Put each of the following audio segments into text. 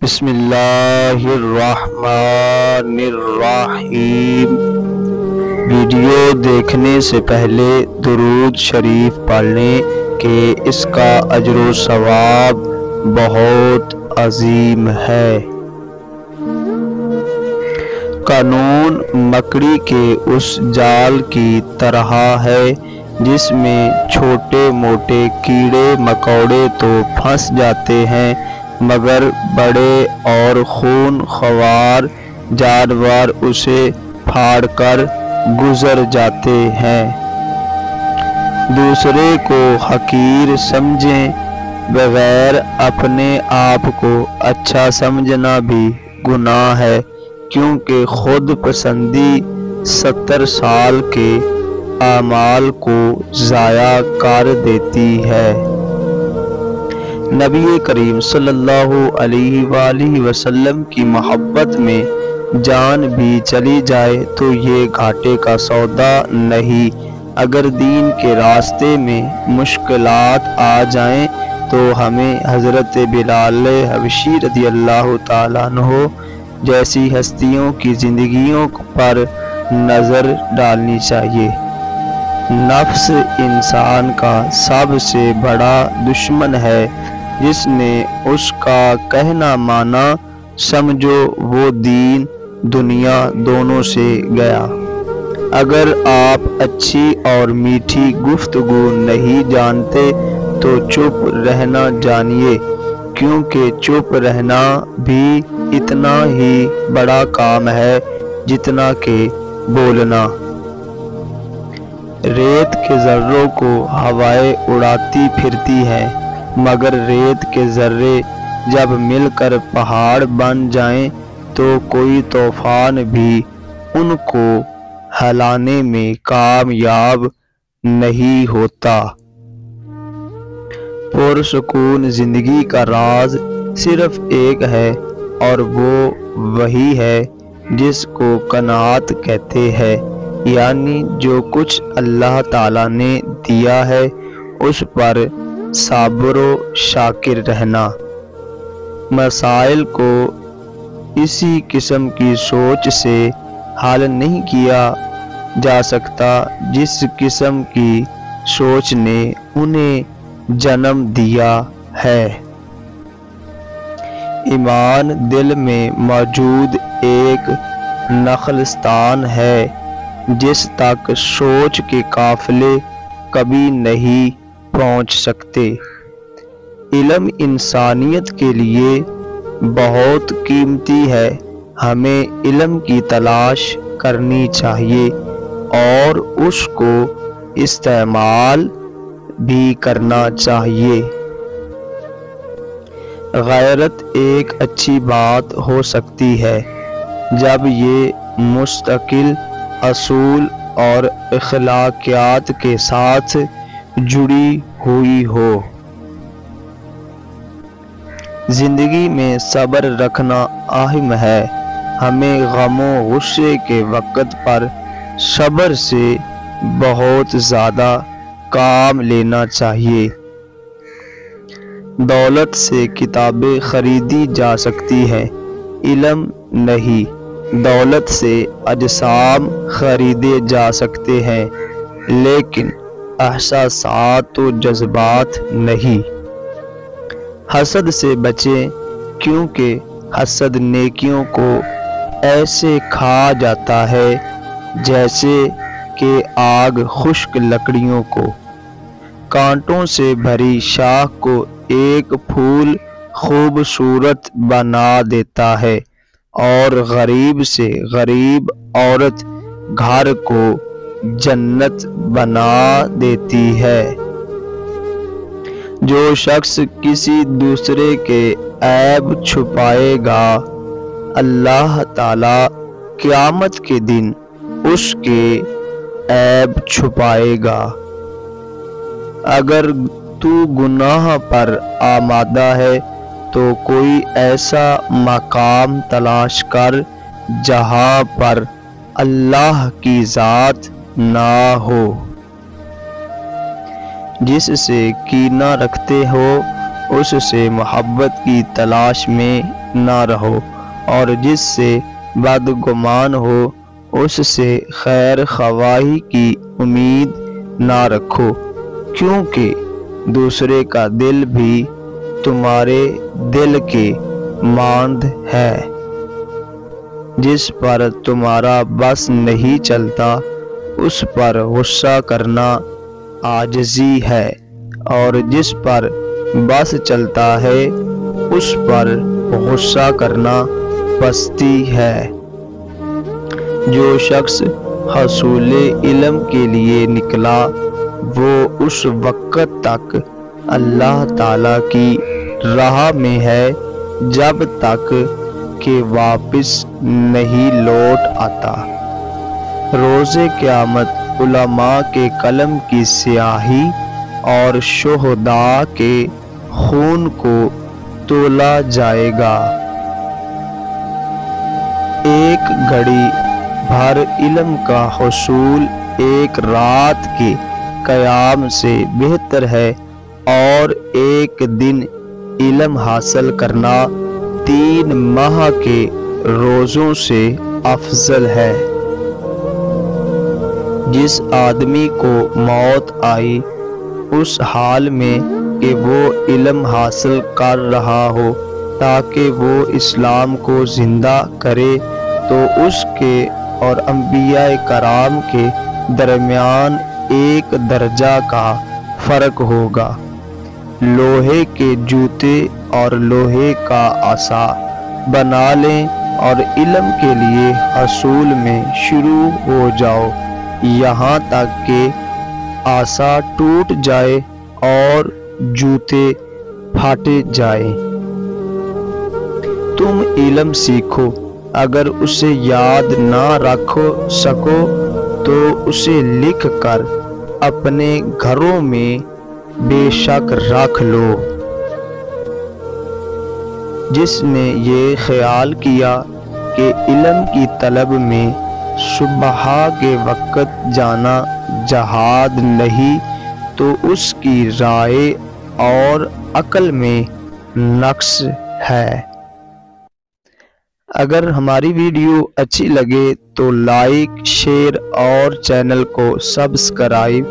بسم اللہ الرحمن الرحیم۔ ویڈیو دیکھنے سے پہلے درود شریف پڑھ لیں کہ اس کا اجر و ثواب بہت عظیم ہے۔ قانون مکڑی کے اس جال کی طرح ہے جس میں چھوٹے موٹے کیڑے مکوڑے تو پھنس جاتے ہیں مگر بڑے اور خون خوار جانور اسے پھاڑ کر گزر جاتے ہیں۔ دوسرے کو حقیر سمجھیں بغیر اپنے آپ کو اچھا سمجھنا بھی گناہ ہے، کیونکہ خود پسندی 70 سال کے اعمال کو ضائع کر دیتی ہے۔ نبی کریم صلی اللہ علیہ وآلہ وسلم کی محبت میں جان بھی چلی جائے تو یہ گھاٹے کا سودا نہیں۔ اگر دین کے راستے میں مشکلات آ جائیں تو ہمیں حضرت بلال حبشی رضی اللہ تعالیٰ عنہ جیسی ہستیوں کی زندگیوں پر نظر ڈالنی چاہیے۔ نفس انسان کا سب سے بڑا دشمن ہے، جس نے اس کا کہنا مانا سمجھو وہ دین دنیا دونوں سے گیا۔ اگر آپ اچھی اور میٹھی گفتگو نہیں جانتے تو چپ رہنا جانیے، کیونکہ چپ رہنا بھی اتنا ہی بڑا کام ہے جتنا کہ بولنا۔ ریت کے ذروں کو ہوائیں اڑاتی پھرتی ہیں، مگر ریت کے ذرے جب مل کر پہاڑ بن جائیں تو کوئی طوفان بھی ان کو ہلانے میں کامیاب نہیں ہوتا۔ پرسکون زندگی کا راز صرف ایک ہے اور وہ وہی ہے جس کو قناعت کہتے ہیں، یعنی جو کچھ اللہ تعالیٰ نے دیا ہے اس پر صابر و شاکر رہنا۔ مسائل کو اسی قسم کی سوچ سے حل نہیں کیا جا سکتا جس قسم کی سوچ نے انہیں جنم دیا ہے۔ ایمان دل میں موجود ایک نخلستان ہے جس تک سوچ کے قافلے کبھی نہیں پہنچ سکتے۔ علم انسانیت کے لیے بہت قیمتی ہے، ہمیں علم کی تلاش کرنی چاہیے اور اس کو استعمال بھی کرنا چاہیے۔ غیرت ایک اچھی بات ہو سکتی ہے جب یہ مستقل اصول اور اخلاقیات کے ساتھ جڑی ہوئی ہو۔ زندگی میں صبر رکھنا اہم ہے، ہمیں غم و غصے کے وقت پر صبر سے بہت زیادہ کام لینا چاہیے۔ دولت سے کتابیں خریدی جا سکتی ہیں، علم نہیں۔ دولت سے اجسام خریدے جا سکتے ہیں لیکن احساسات و جذبات نہیں۔ حسد سے بچیں، کیونکہ حسد نیکیوں کو ایسے کھا جاتا ہے جیسے کہ آگ خشک لکڑیوں کو۔ کانٹوں سے بھری شاخ کو ایک پھول خوبصورت بنا دیتا ہے اور غریب سے غریب عورت گھر کو جنت بنا دیتی ہے۔ جو شخص کسی دوسرے کے عیب چھپائے گا، اللہ تعالیٰ قیامت کے دن اس کے عیب چھپائے گا۔ اگر تو گناہ پر آمادہ ہے تو کوئی ایسا مقام تلاش کر جہاں پر اللہ کی ذات نہ ہو۔ جس سے کینہ رکھتے ہو اس سے محبت کی تلاش میں نہ رہو، اور جس سے بدگمان ہو اس سے خیر خواہی کی امید نہ رکھو، کیونکہ دوسرے کا دل بھی تمہارے دل کے مانند ہے۔ جس پر تمہارا بس نہیں چلتا اس پر غصہ کرنا عاجزی ہے، اور جس پر بس چلتا ہے اس پر غصہ کرنا پستی ہے۔ جو شخص حصول علم کے لیے نکلا وہ اس وقت تک اللہ تعالیٰ کی راہ میں ہے جب تک کہ واپس نہیں لوٹ آتا۔ روز قیامت علماء کے قلم کی سیاہی اور شہداء کے خون کو تولا جائے گا۔ ایک گھڑی بھر علم کا حصول ایک رات کے قیام سے بہتر ہے، اور ایک دن علم حاصل کرنا 3 ماہ کے روزوں سے افضل ہے۔ جس آدمی کو موت آئی اس حال میں کہ وہ علم حاصل کر رہا ہو تاکہ وہ اسلام کو زندہ کرے، تو اس کے اور انبیاء کرام کے درمیان ایک درجہ کا فرق ہوگا۔ لوہے کے جوتے اور لوہے کا عصا بنا لیں اور علم کے لیے حصول میں شروع ہو جاؤ، یہاں تک کہ عصا ٹوٹ جائے اور جوتے پھٹ جائیں۔ تم علم سیکھو، اگر اسے یاد نہ رکھ سکو تو اسے لکھ کر اپنے گھروں میں بے شک رکھ لو۔ جس نے یہ خیال کیا کہ علم کی طلب میں صبح کے وقت جانا جہاد نہیں، تو اس کی رائے اور عقل میں نقص ہے۔ اگر ہماری ویڈیو اچھی لگے تو لائک، شیئر اور چینل کو سبسکرائب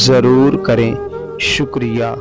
ضرور کریں۔ شکریہ۔